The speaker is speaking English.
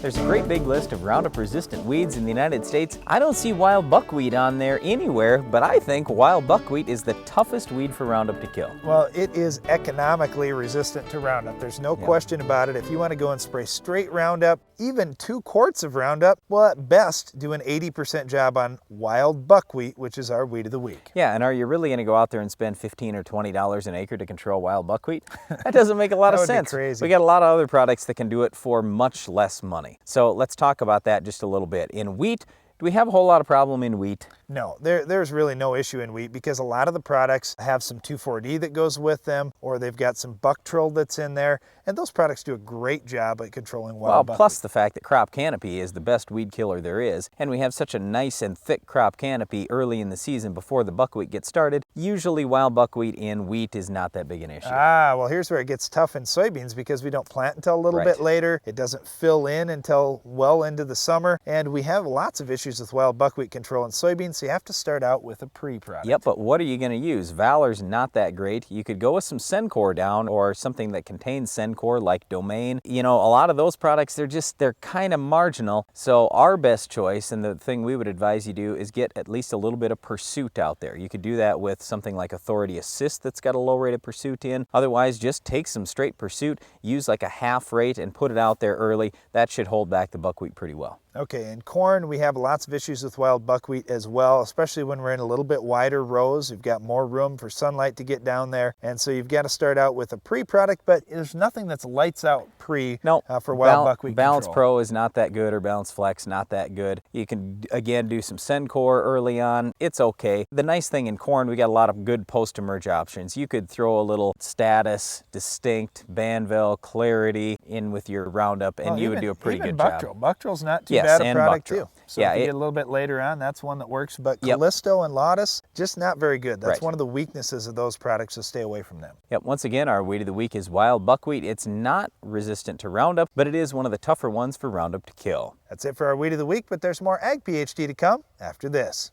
There's a great big list of Roundup-resistant weeds in the United States. I don't see wild buckwheat on there anywhere, but I think wild buckwheat is the toughest weed for Roundup to kill. Well, it is economically resistant to Roundup. There's no question about it. If you want to go and spray straight Roundup, even 2 quarts of Roundup, well, at best, do an 80% job on wild buckwheat, which is our weed of the week. Yeah, and are you really going to go out there and spend $15 or $20 an acre to control wild buckwheat? That doesn't make a lot of sense. Crazy. We got a lot of other products that can do it for much less money. So let's talk about that just a little bit. In wheat, do we have a whole lot of problem in wheat? No, there's really no issue in wheat because a lot of the products have some 2,4-D that goes with them, or they've got some Buctril that's in there, and those products do a great job at controlling wild buckwheat. Plus the fact that crop canopy is the best weed killer there is, and we have such a nice and thick crop canopy early in the season before the buckwheat gets started. Usually wild buckwheat in wheat is not that big an issue. Well, here's where it gets tough in soybeans because we don't plant until a little bit later. It doesn't fill in until well into the summer, and we have lots of issues with wild buckwheat control in soybeans, so you have to start out with a pre-product. Yep, but what are you going to use? Valor's not that great. You could go with some Sencor down or something that contains Sencor like Domain. You know, a lot of those products, they're kind of marginal. So our best choice, and the thing we would advise you do, is get at least a little bit of Pursuit out there. You could do that with something like Authority Assist that's got a low rate of Pursuit in. Otherwise, just take some straight Pursuit, use like a half rate and put it out there early. That should hold back the buckwheat pretty well. Okay, in corn, we have lots of issues with wild buckwheat as well, especially when we're in a little bit wider rows. We've got more room for sunlight to get down there, and so you've got to start out with a pre-product, but there's nothing that's lights out pre for wild buckwheat Balance control. Pro is not that good, or Balance Flex not that good. You can, again, do some Sencor early on. It's okay. The nice thing in corn, we got a lot of good post-emerge options. You could throw a little Status, Distinct, Banvel, Clarity in with your Roundup, and you would do a pretty good job. Buctril's not too bad a product too. So yeah, if you get a little bit later on, that's one that works. But Callisto and Lotus, just not very good. That's one of the weaknesses of those products, so stay away from them. Yep, once again, our weed of the week is wild buckwheat. It's not resistant to Roundup, but it is one of the tougher ones for Roundup to kill. That's it for our weed of the week, but there's more Ag PhD to come after this.